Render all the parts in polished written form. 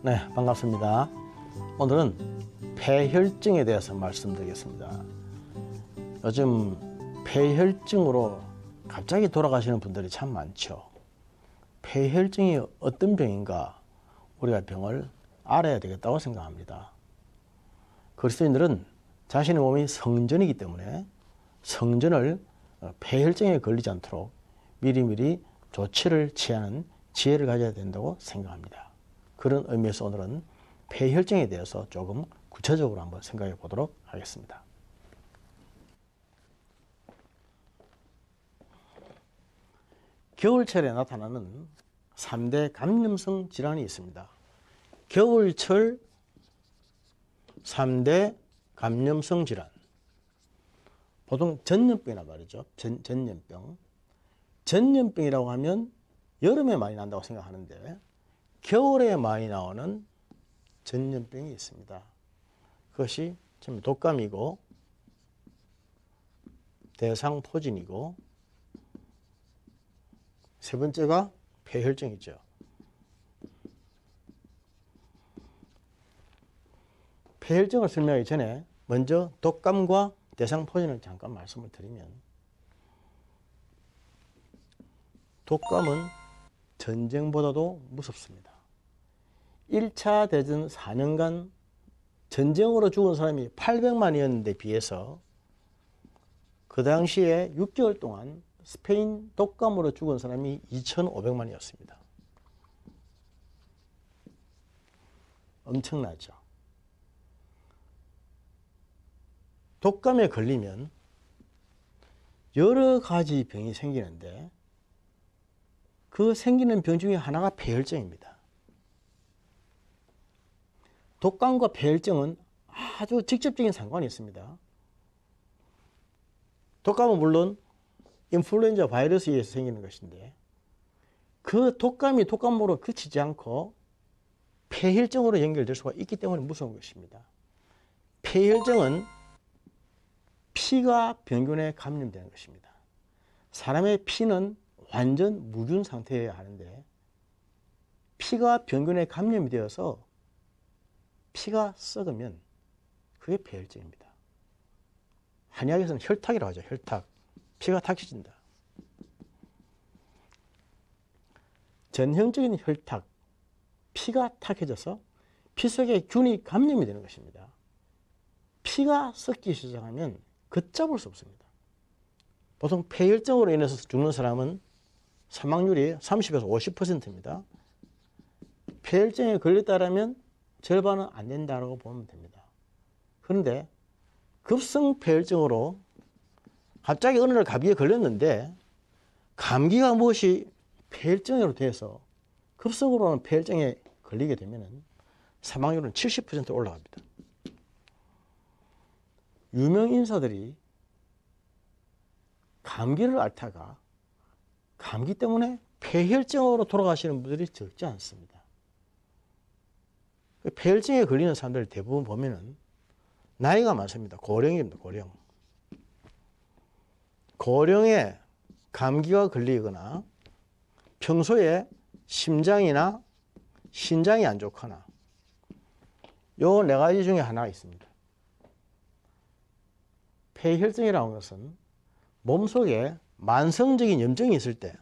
네, 반갑습니다. 오늘은 폐혈증에 대해서 말씀드리겠습니다. 요즘 폐혈증으로 갑자기 돌아가시는 분들이 참 많죠. 폐혈증이 어떤 병인가 우리가 병을 알아야 되겠다고 생각합니다. 그리스도인들은 자신의 몸이 성전이기 때문에 성전을 폐혈증에 걸리지 않도록 미리미리 조치를 취하는 지혜를 가져야 된다고 생각합니다. 그런 의미에서 오늘은 폐혈증에 대해서 조금 구체적으로 한번 생각해 보도록 하겠습니다. 겨울철에 나타나는 3대 감염성 질환이 있습니다. 겨울철 3대 감염성 질환. 보통 전염병이란 말이죠. 전염병. 전염병이라고 하면 여름에 많이 난다고 생각하는데 겨울에 많이 나오는 전염병이 있습니다. 그것이 독감이고 대상포진이고 세 번째가 폐혈증이죠. 폐혈증을 설명하기 전에 먼저 독감과 대상포진을 잠깐 말씀을 드리면, 독감은 전쟁보다도 무섭습니다. 1차 대전 4년간 전쟁으로 죽은 사람이 800만이었는데 비해서 그 당시에 6개월 동안 스페인 독감으로 죽은 사람이 2,500만이었습니다. 엄청나죠. 독감에 걸리면 여러 가지 병이 생기는데 그 생기는 병 중에 하나가 폐혈증입니다. 독감과 폐혈증은 아주 직접적인 상관이 있습니다. 독감은 물론 인플루엔자 바이러스에 의해서 생기는 것인데 그 독감이 독감으로 그치지 않고 폐혈증으로 연결될 수가 있기 때문에 무서운 것입니다. 폐혈증은 피가 병균에 감염되는 것입니다. 사람의 피는 완전 무균 상태여야 하는데 피가 병균에 감염이 되어서 피가 썩으면 그게 폐혈증입니다. 한의학에서는 혈탁이라고 하죠. 혈탁. 피가 탁해진다. 전형적인 혈탁, 피가 탁해져서 피 속에 균이 감염이 되는 것입니다. 피가 썩기 시작하면 걷잡을 수 없습니다. 보통 폐혈증으로 인해서 죽는 사람은 사망률이 30에서 50%입니다. 폐혈증에 걸렸다면 절반은 안 된다고 보면 됩니다. 그런데 급성 폐혈증으로 갑자기 어느 날 감기에 걸렸는데 감기가 무엇이 폐혈증으로 돼서 급성으로는 폐혈증에 걸리게 되면 사망률은 70% 올라갑니다. 유명 인사들이 감기를 앓다가 감기 때문에 폐혈증으로 돌아가시는 분들이 적지 않습니다. 폐혈증에 걸리는 사람들 대부분 보면은 나이가 많습니다. 고령입니다. 고령. 고령에 감기가 걸리거나 평소에 심장이나 신장이 안 좋거나 요 네 가지 중에 하나가 있습니다. 폐혈증이라는 것은 몸속에 만성적인 염증이 있을 때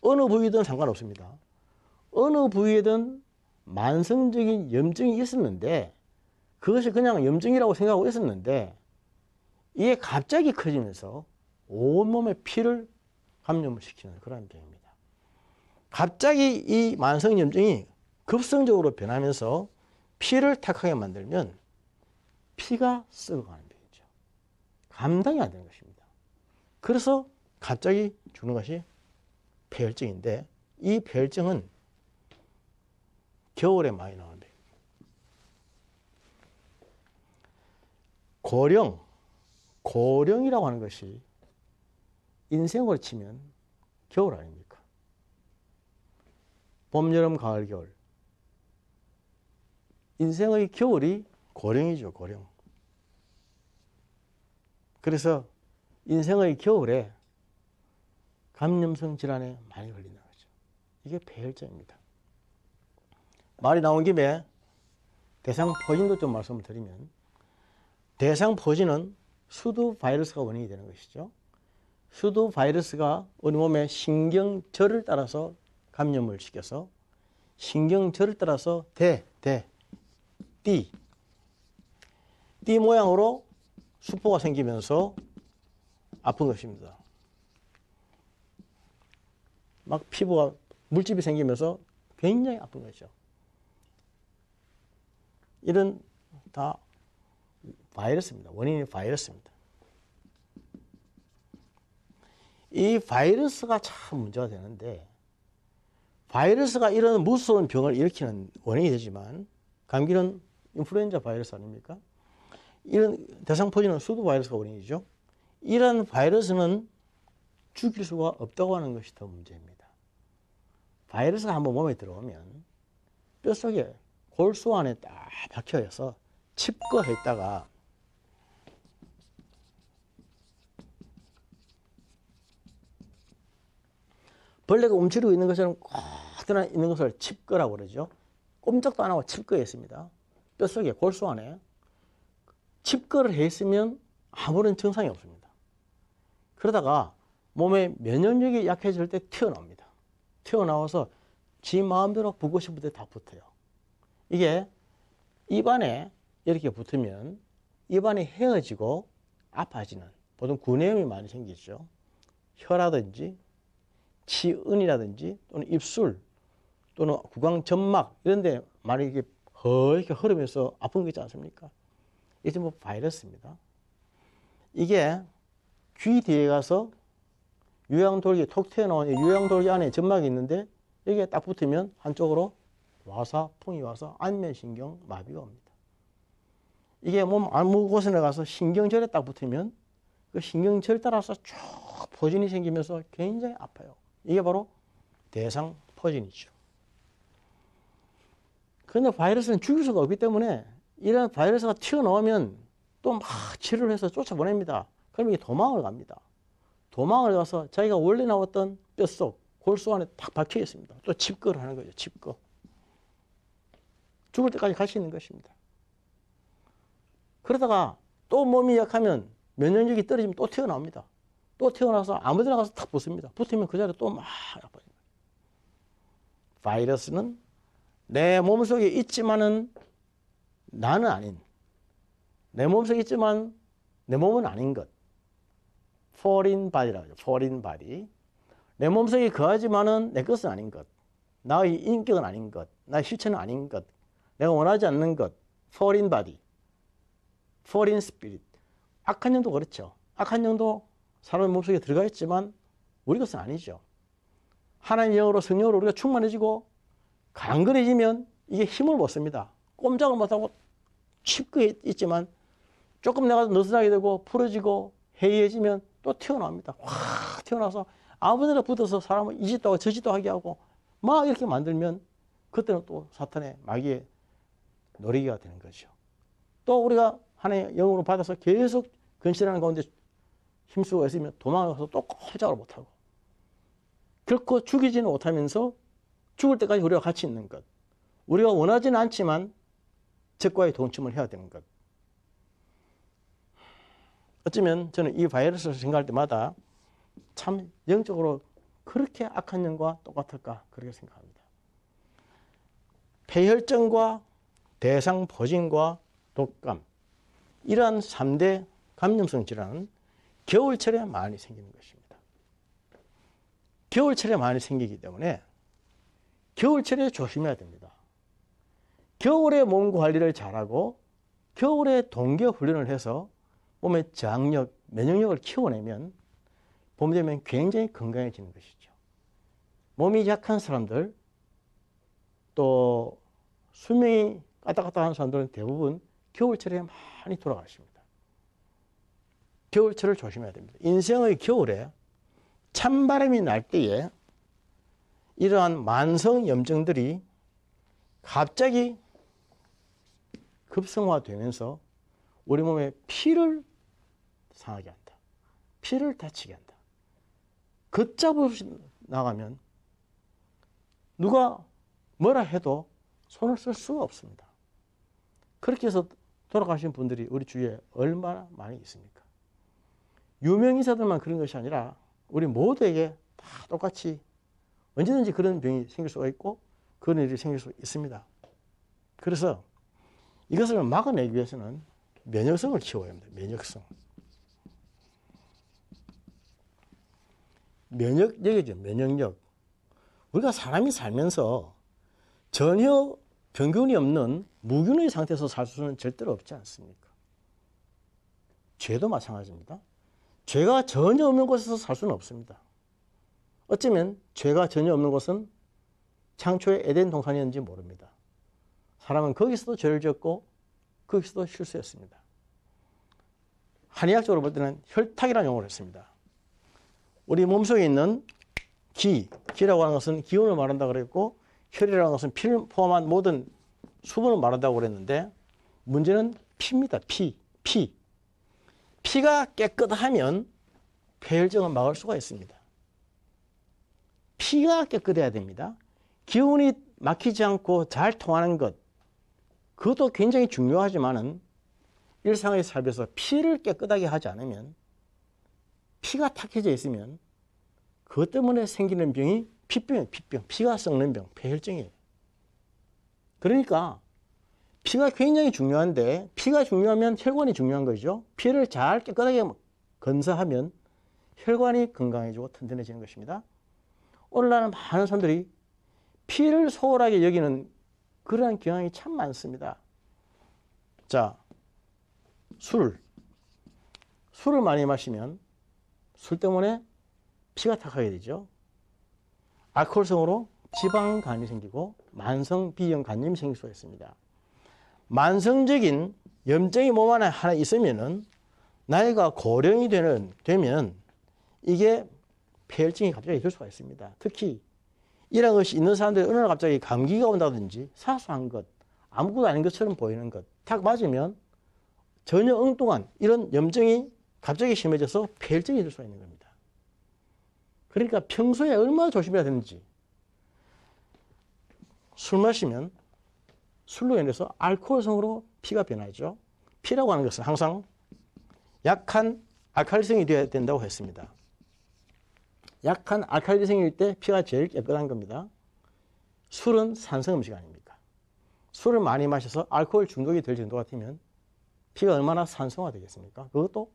어느 부위든 상관없습니다. 어느 부위에든 만성적인 염증이 있었는데 그것이 그냥 염증이라고 생각하고 있었는데 이게 갑자기 커지면서 온몸에 피를 감염을 시키는 그런 병입니다. 갑자기 이 만성 염증이 급성적으로 변하면서 피를 탁하게 만들면 피가 썩어가는 병이죠. 감당이 안 되는 것입니다. 그래서 갑자기 죽는 것이 폐혈증인데 이 폐혈증은 겨울에 많이 나오는 병입니다. 고령이라고 하는 것이 인생으로 치면 겨울 아닙니까? 봄, 여름, 가을, 겨울. 인생의 겨울이 고령이죠, 고령. 그래서 인생의 겨울에 감염성 질환에 많이 걸린다는 거죠. 이게 폐혈증입니다. 말이 나온 김에 대상 포진도 좀 말씀을 드리면, 대상 포진은 수두 바이러스가 원인이 되는 것이죠. 수두 바이러스가 우리 몸의 신경절을 따라서 감염을 시켜서 신경절을 따라서 띠 모양으로 수포가 생기면서 아픈 것입니다. 막 피부가 물집이 생기면서 굉장히 아픈 거죠. 이런 다 바이러스입니다. 원인이 바이러스입니다. 이 바이러스가 참 문제가 되는데, 바이러스가 이런 무서운 병을 일으키는 원인이 되지만, 감기는 인플루엔자 바이러스 아닙니까? 이런 대상포진은 수두 바이러스가 원인이죠. 이런 바이러스는 죽일 수가 없다고 하는 것이 더 문제입니다. 바이러스가 한번 몸에 들어오면 뼛속에 골수 안에 딱 박혀서 칩거해 있다가 벌레가 움츠리고 있는 것처럼 꽉 있는 것을 칩거라고 그러죠. 꼼짝도 안 하고 칩거해 있습니다. 뼛속에 골수 안에 칩거를 해 있으면 아무런 증상이 없습니다. 그러다가 몸의 면역력이 약해질 때 튀어나옵니다. 튀어나와서 지 마음대로 붙고 싶을 때 다 붙어요. 이게 입안에 이렇게 붙으면 입안이 헤어지고 아파지는, 보통 구내염이 많이 생기죠. 혀라든지 치은이라든지 또는 입술 또는 구강점막 이런 데 많이 이렇게 허옇게 흐르면서 아픈 거 있지 않습니까? 이게 전부 바이러스입니다. 이게 귀 뒤에 가서 유양돌기, 톡 튀어나온 유양돌기 안에 점막이 있는데 여기에 딱 붙으면 한쪽으로 와서 풍이 와서 안면신경 마비가 옵니다. 이게 몸 아무 곳에 가서 신경절에 딱 붙으면 그 신경절 따라서 쭉 포진이 생기면서 굉장히 아파요. 이게 바로 대상포진이죠. 그런데 바이러스는 죽일 수가 없기 때문에 이런 바이러스가 튀어나오면 또 막 치료를 해서 쫓아보냅니다. 그럼 이게 도망을 갑니다. 도망을 가서 자기가 원래 나왔던 뼛속, 골수 안에 딱 박혀 있습니다. 또 칩거를 하는 거죠. 칩거. 죽을 때까지 갈 수 있는 것입니다. 그러다가 또 몸이 약하면 면역력이 떨어지면 또 튀어나옵니다. 또 튀어나와서 아무 데나 가서 탁 붙습니다. 붙으면 그 자리에 또 막 아파집니다. 바이러스는 내 몸속에 있지만은 나는 아닌, 내 몸속에 있지만 내 몸은 아닌 것. foreign body라고 하죠. foreign body. 내 몸속에 거하지만은 내 것은 아닌 것. 나의 인격은 아닌 것. 나의 실체는 아닌 것. 내가 원하지 않는 것. foreign body. foreign spirit. 악한 영도 그렇죠. 악한 영도 사람의 몸속에 들어가 있지만 우리 것은 아니죠. 하나님의 영으로 성령으로 우리가 충만해지고 강건해지면 이게 힘을 못 씁니다. 꼼짝을 못하고 칩고 있지만 조금 내가 느슨하게 되고 풀어지고 해이해지면 또 튀어나옵니다. 확 튀어나와서 아무데나 붙어서 사람을 이 짓도 하고 저 짓도 하게 하고 막 이렇게 만들면 그때는 또 사탄의 마귀의 놀이기가 되는 거죠. 또 우리가 하나님의 영으로 받아서 계속 근실하는 가운데 힘쓰고 있으면 도망가서 또 꼼짝을 못하고 결코 죽이지는 못하면서 죽을 때까지 우리가 같이 있는 것. 우리가 원하지는 않지만 적과의 동침을 해야 되는 것. 어쩌면 저는 이 바이러스를 생각할 때마다 참 영적으로 그렇게 악한 영과 똑같을까 그렇게 생각합니다. 폐혈증과 대상포진과 독감 이러한 3대 감염성 질환은 겨울철에 많이 생기는 것입니다. 겨울철에 많이 생기기 때문에 겨울철에 조심해야 됩니다. 겨울에 몸 관리를 잘하고 겨울에 동계 훈련을 해서 몸의 저항력, 면역력을 키워내면 봄 되면 굉장히 건강해지는 것이죠. 몸이 약한 사람들 또 수명이 까딱까딱한 사람들은 대부분 겨울철에 많이 돌아가십니다. 겨울철을 조심해야 됩니다. 인생의 겨울에 찬바람이 날 때에 이러한 만성 염증들이 갑자기 급성화되면서 우리 몸에 피를 상하게 한다. 피를 다치게 한다. 걷잡없이 나가면 누가 뭐라 해도 손을 쓸 수가 없습니다. 그렇게 해서 돌아가신 분들이 우리 주위에 얼마나 많이 있습니까? 유명인사들만 그런 것이 아니라 우리 모두에게 다 똑같이 언제든지 그런 병이 생길 수가 있고 그런 일이 생길 수 있습니다. 그래서 이것을 막아내기 위해서는 면역성을 키워야 합니다. 면역성. 면역력이죠. 면역력. 우리가 사람이 살면서 전혀 병균이 없는 무균의 상태에서 살 수는 절대로 없지 않습니까? 죄도 마찬가지입니다. 죄가 전혀 없는 곳에서 살 수는 없습니다. 어쩌면 죄가 전혀 없는 곳은 창초에 에덴 동산이었는지 모릅니다. 사람은 거기서도 죄를 지었고 거기서도 실수했습니다. 한의학적으로 볼 때는 혈탁이라는 용어를 했습니다. 우리 몸속에 있는 기라고 하는 것은 기운을 말한다고 그랬고 혈이라는 것은 피를 포함한 모든 수분을 말한다고 그랬는데 문제는 피입니다. 피가 깨끗하면 폐혈증을 막을 수가 있습니다. 피가 깨끗해야 됩니다. 기운이 막히지 않고 잘 통하는 것, 그것도 굉장히 중요하지만은 일상의 삶에서 피를 깨끗하게 하지 않으면 피가 탁해져 있으면 그것 때문에 생기는 병이 피병, 피가 썩는 병, 폐혈증이에요. 그러니까 피가 굉장히 중요한데 피가 중요하면 혈관이 중요한 거죠. 피를 잘 깨끗하게 건사하면 혈관이 건강해지고 튼튼해지는 것입니다. 오늘날은 많은 사람들이 피를 소홀하게 여기는 그러한 경향이 참 많습니다. 자, 술을 많이 마시면 술 때문에 피가 탁하게 되죠. 알코올성으로 지방간이 생기고 만성 비형 간염이 생길 수가 있습니다. 만성적인 염증이 몸 안에 하나 있으면은 나이가 고령이 되면 이게 폐혈증이 갑자기 될 수가 있습니다. 특히 이런 것이 있는 사람들이 어느 날 갑자기 감기가 온다든지 사소한 것, 아무것도 아닌 것처럼 보이는 것, 딱 맞으면 전혀 엉뚱한 이런 염증이 갑자기 심해져서 폐혈증이 될 수가 있는 겁니다. 그러니까 평소에 얼마나 조심해야 되는지. 술 마시면 술로 인해서 알코올성으로 피가 변하죠. 피라고 하는 것은 항상 약한 알칼리성이 되어야 된다고 했습니다. 약한 알칼리성일 때 피가 제일 깨끗한 겁니다. 술은 산성 음식 아닙니까? 술을 많이 마셔서 알코올 중독이 될 정도 같으면 피가 얼마나 산성화 되겠습니까? 그것도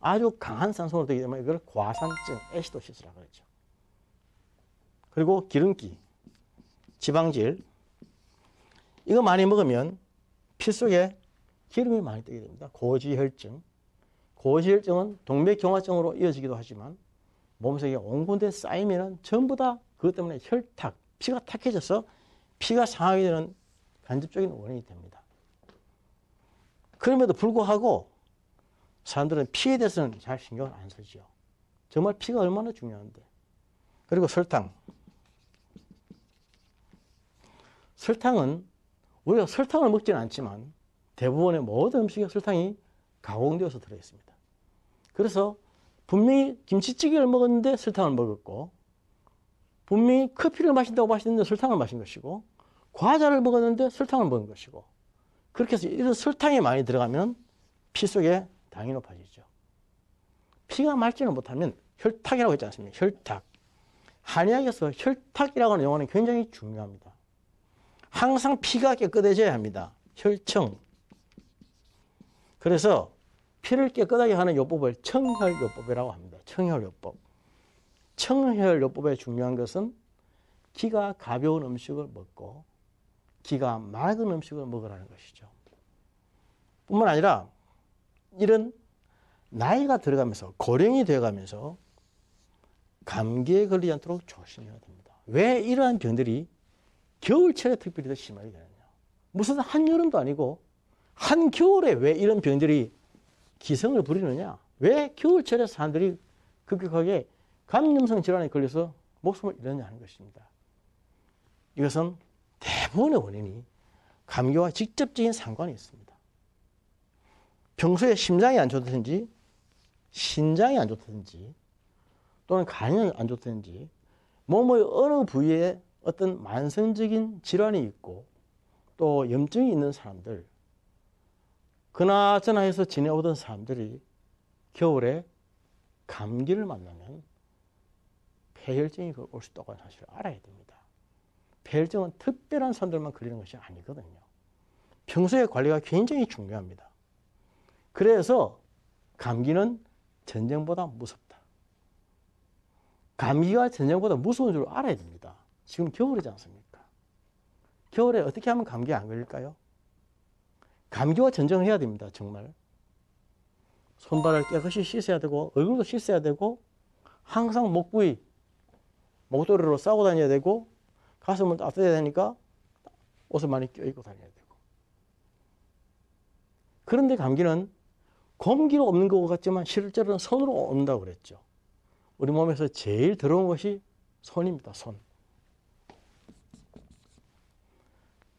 아주 강한 산성으로 되기 때문에 이걸 과산증, 애시도시스라고 그러죠. 그리고 기름기, 지방질, 이거 많이 먹으면 피 속에 기름이 많이 뜨게 됩니다. 고지혈증. 고지혈증은 동맥경화증으로 이어지기도 하지만 몸속에 온 군데 쌓이면 전부 다 그것 때문에 혈탁, 피가 탁해져서 피가 상하게 되는 간접적인 원인이 됩니다. 그럼에도 불구하고 사람들은 피에 대해서는 잘 신경을 안 쓰죠. 정말 피가 얼마나 중요한데. 그리고 설탕. 설탕은 우리가 설탕을 먹지는 않지만 대부분의 모든 음식에 설탕이 가공되어서 들어있습니다. 그래서 분명히 김치찌개를 먹었는데 설탕을 먹었고 분명히 커피를 마신다고 마시는데 설탕을 마신 것이고 과자를 먹었는데 설탕을 먹은 것이고 그렇게 해서 이런 설탕이 많이 들어가면 피 속에 당이 높아지죠. 피가 맑지는 못하면 혈탁이라고 했지 않습니까? 혈탁. 한의학에서 혈탁이라고 하는 용어는 굉장히 중요합니다. 항상 피가 깨끗해져야 합니다. 혈청. 그래서 피를 깨끗하게 하는 요법을 청혈요법이라고 합니다. 청혈요법. 청혈요법의 중요한 것은 기가 가벼운 음식을 먹고 기가 맑은 음식을 먹으라는 것이죠. 뿐만 아니라 이런 나이가 들어가면서 고령이 되어가면서 감기에 걸리지 않도록 조심해야 됩니다. 왜 이러한 병들이 겨울철에 특별히 더 심하게 되느냐. 무슨 한여름도 아니고 한겨울에 왜 이런 병들이 기승을 부리느냐. 왜 겨울철에 사람들이 급격하게 감염성 질환에 걸려서 목숨을 잃느냐 하는 것입니다. 이것은 대부분의 원인이 감기와 직접적인 상관이 있습니다. 평소에 심장이 안 좋다든지 신장이 안 좋다든지 또는 간이 안 좋다든지 몸의 어느 부위에 어떤 만성적인 질환이 있고 또 염증이 있는 사람들, 그나저나 해서 지내오던 사람들이 겨울에 감기를 만나면 폐혈증이 올 수 있다고 하는 사실을 알아야 됩니다. 폐혈증은 특별한 사람들만 걸리는 것이 아니거든요. 평소에 관리가 굉장히 중요합니다. 그래서 감기는 전쟁보다 무섭다. 감기가 전쟁보다 무서운 줄 알아야 됩니다. 지금 겨울이지 않습니까? 겨울에 어떻게 하면 감기에 안 걸릴까요? 감기와 전쟁해야 됩니다. 정말. 손발을 깨끗이 씻어야 되고 얼굴도 씻어야 되고 항상 목부위, 목도리로 싸고 다녀야 되고 가슴은 따뜻해야 되니까 옷을 많이 껴입고 다녀야 되고. 그런데 감기는 공기로 없는 것 같지만 실제로는 손으로 온다고 그랬죠. 우리 몸에서 제일 더러운 것이 손입니다. 손.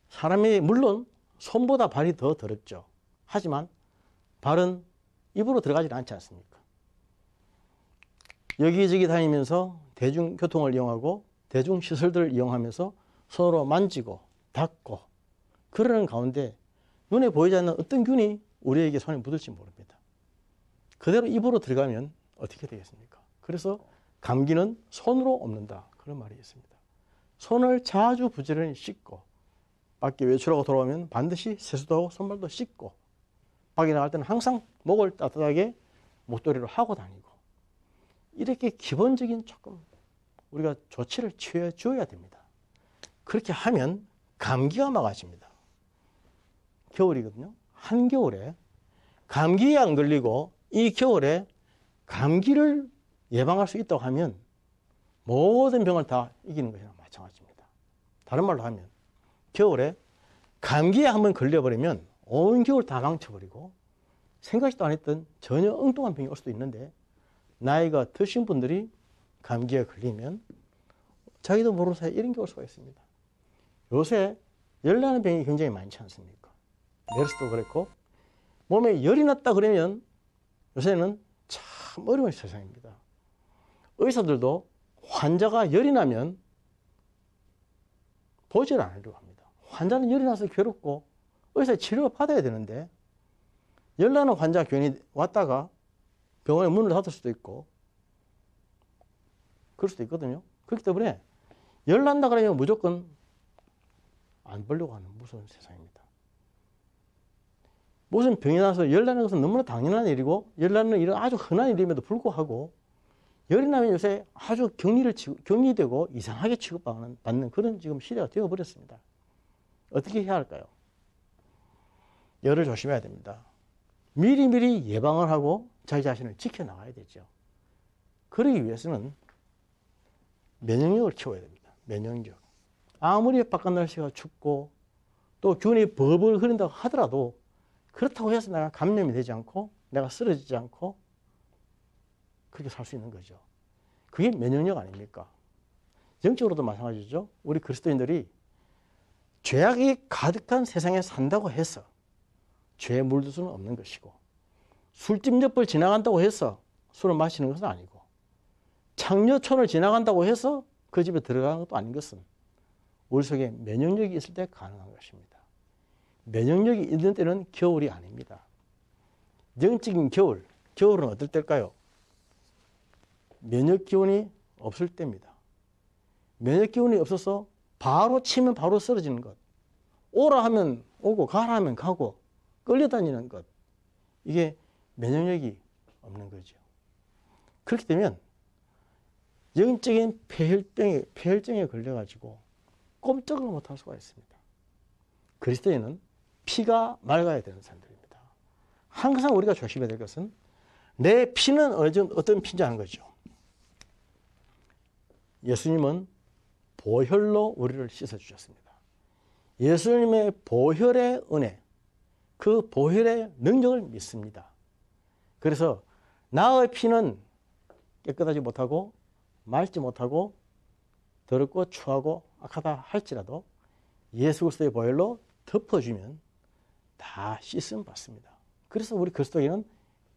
사람이 물론 손보다 발이 더 더럽죠. 하지만 발은 입으로 들어가지 않지 않습니까? 여기저기 다니면서 대중교통을 이용하고 대중시설들을 이용하면서 손으로 만지고 닦고 그러는 가운데 눈에 보이지 않는 어떤 균이 우리에게 손에 묻을지 모릅니다. 그대로 입으로 들어가면 어떻게 되겠습니까? 그래서 감기는 손으로 옮는다. 그런 말이 있습니다. 손을 자주 부지런히 씻고 밖에 외출하고 돌아오면 반드시 세수도 하고 손발도 씻고 밖에 나갈 때는 항상 목을 따뜻하게 목도리로 하고 다니고 이렇게 기본적인 조금 우리가 조치를 취해 줘야 됩니다. 그렇게 하면 감기가 막아집니다. 겨울이거든요. 한겨울에 감기에 안 걸리고 이 겨울에 감기를 예방할 수 있다고 하면 모든 병을 다 이기는 것이랑 마찬가지입니다. 다른 말로 하면 겨울에 감기에 한번 걸려버리면 온 겨울 다 망쳐버리고 생각지도 않았던 전혀 엉뚱한 병이 올 수도 있는데 나이가 드신 분들이 감기에 걸리면 자기도 모르는 사이에 이런 게 올 수가 있습니다. 요새 열나는 병이 굉장히 많지 않습니까? 메르스도 그랬고 몸에 열이 났다 그러면 요새는 참 어려운 세상입니다. 의사들도 환자가 열이 나면 보지를 않으려고 합니다. 환자는 열이 나서 괴롭고 의사의 치료를 받아야 되는데 열나는 환자 괜히 왔다가 병원에 문을 닫을 수도 있고 그럴 수도 있거든요. 그렇기 때문에 열난다 그러면 무조건 안 보려고 하는 무서운 세상입니다. 무슨 병이 나서 열나는 것은 너무나 당연한 일이고 열나는 일은 아주 흔한 일임에도 불구하고 열이 나면 요새 아주 격리되고 이상하게 취급받는 그런 지금 시대가 되어버렸습니다. 어떻게 해야 할까요? 열을 조심해야 됩니다. 미리미리 예방을 하고 자기 자신을 지켜나가야 되죠. 그러기 위해서는 면역력을 키워야 됩니다. 면역력. 아무리 바깥 날씨가 춥고 또 균이 벌벌 흐른다고 하더라도 그렇다고 해서 내가 감염이 되지 않고 내가 쓰러지지 않고 그렇게 살 수 있는 거죠. 그게 면역력 아닙니까? 영적으로도 마찬가지죠. 우리 그리스도인들이 죄악이 가득한 세상에 산다고 해서 죄에 물들 수는 없는 것이고 술집 옆을 지나간다고 해서 술을 마시는 것은 아니고 창녀촌을 지나간다고 해서 그 집에 들어가는 것도 아닌 것은 우리 속에 면역력이 있을 때 가능한 것입니다. 면역력이 있는 때는 겨울이 아닙니다. 영적인 겨울은 어떨 때일까요? 면역 기운이 없을 때입니다. 면역 기운이 없어서 바로 치면 바로 쓰러지는 것. 오라 하면 오고 가라 하면 가고 끌려다니는 것. 이게 면역력이 없는 거죠. 그렇게 되면 영적인 폐혈증에 걸려가지고 꼼짝을 못할 수가 있습니다. 그리스도인은 피가 맑아야 되는 사람들입니다. 항상 우리가 조심해야 될 것은 내 피는 어떤 피인지 아는 거죠. 예수님은 보혈로 우리를 씻어주셨습니다. 예수님의 보혈의 은혜, 그 보혈의 능력을 믿습니다. 그래서 나의 피는 깨끗하지 못하고 맑지 못하고 더럽고 추하고 악하다 할지라도 예수 그리스도의 보혈로 덮어주면 다 씻음 받습니다. 그래서 우리 그리스도인은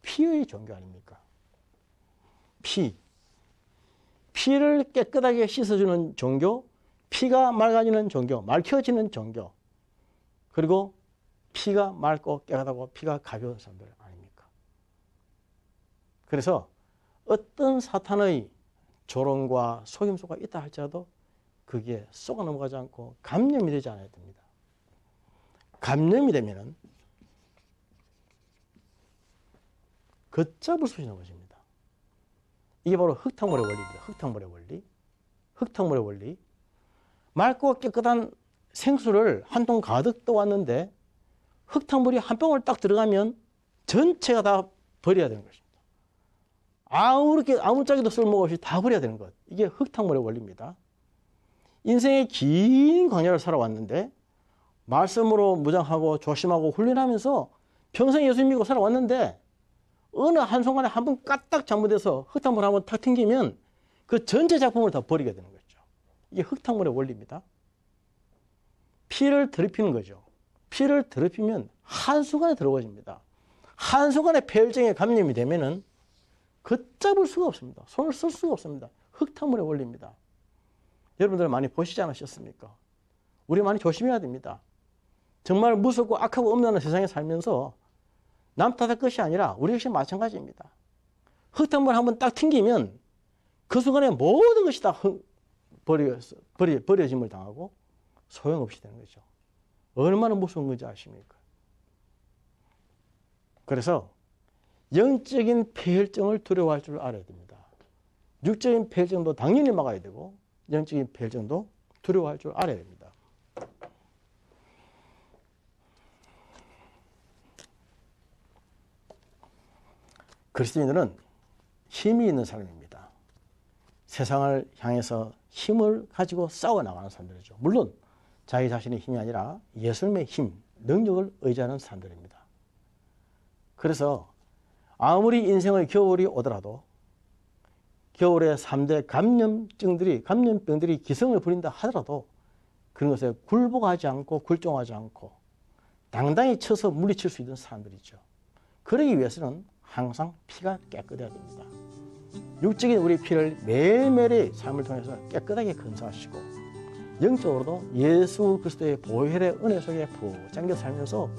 피의 종교 아닙니까? 피를 깨끗하게 씻어주는 종교, 피가 맑아지는 종교, 맑혀지는 종교. 그리고 피가 맑고 깨끗하고 피가 가벼운 사람들 아닙니까? 그래서 어떤 사탄의 조롱과 속임수가 있다 할지라도 거기에 속아 넘어가지 않고 감염이 되지 않아야 됩니다. 감염이 되면은 걷잡을 수 있는 것입니다. 이게 바로 흙탕물의 원리입니다. 흙탕물의 원리. 흙탕물의 원리. 맑고 깨끗한 생수를 한 통 가득 떠왔는데 흙탕물이 한 방울 딱 들어가면 전체가 다 버려야 되는 것입니다. 아무짝에도 쓸모없이 다 버려야 되는 것. 이게 흙탕물의 원리입니다. 인생의 긴 광야를 살아왔는데 말씀으로 무장하고 조심하고 훈련하면서 평생 예수 믿고 살아왔는데 어느 한순간에 한 번 까딱 잘못해서 흙탕물 한번 탁 튕기면 그 전체 작품을 다 버리게 되는 거죠. 이게 흙탕물의 원리입니다. 피를 더럽히는 거죠. 피를 더럽히면 한순간에 더러워집니다. 한순간에 폐혈증에 감염이 되면은 걷잡을 수가 없습니다. 손을 쓸 수가 없습니다. 흙탕물의 원리입니다. 여러분들 많이 보시지 않으셨습니까? 우리 많이 조심해야 됩니다. 정말 무섭고 악하고 엄란한 세상에 살면서 남 탓할 것이 아니라 우리 역시 마찬가지입니다. 흙탕물 한번 딱 튕기면 그 순간에 모든 것이 다 버려짐을 당하고 소용없이 되는 거죠. 얼마나 무서운 건지 아십니까? 그래서 영적인 폐혈증을 두려워할 줄 알아야 됩니다. 육적인 폐혈증도 당연히 막아야 되고 영적인 폐혈증도 두려워할 줄 알아야 됩니다. 그리스도인들은 힘이 있는 사람입니다. 세상을 향해서 힘을 가지고 싸워나가는 사람들이죠. 물론 자기 자신의 힘이 아니라 예수님의 힘, 능력을 의지하는 사람들입니다. 그래서 아무리 인생의 겨울이 오더라도 겨울에 3대 감염병들이 기승을 부린다 하더라도 그런 것에 굴복하지 않고 굴종하지 않고 당당히 쳐서 물리칠 수 있는 사람들이죠. 그러기 위해서는 항상 피가 깨끗해야 됩니다. 육적인 우리 피를 매일매일의 삶을 통해서 깨끗하게 건사하시고 영적으로도 예수 그리스도의 보혈의 은혜 속에 푹 잠겨 살면서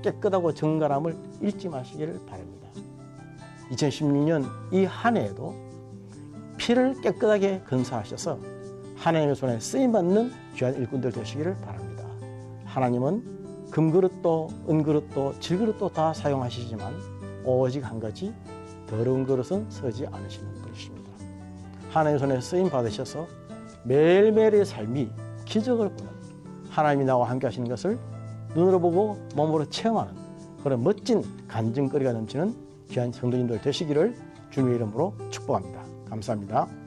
깨끗하고 정갈함을 잊지 마시기를 바랍니다. 2016년 이 한 해에도 피를 깨끗하게 건사하셔서 하나님의 손에 쓰임받는 귀한 일꾼들 되시기를 바랍니다. 하나님은 금그릇도 은그릇도 질그릇도 다 사용하시지만 오직 한 가지 더러운 그릇은 서지 않으시는 분이십니다. 하나님의 손에 쓰임 받으셔서 매일매일의 삶이 기적을 보는 하나님이 나와 함께 하시는 것을 눈으로 보고 몸으로 체험하는 그런 멋진 간증거리가 넘치는 귀한 성도님들 되시기를 주님의 이름으로 축복합니다. 감사합니다.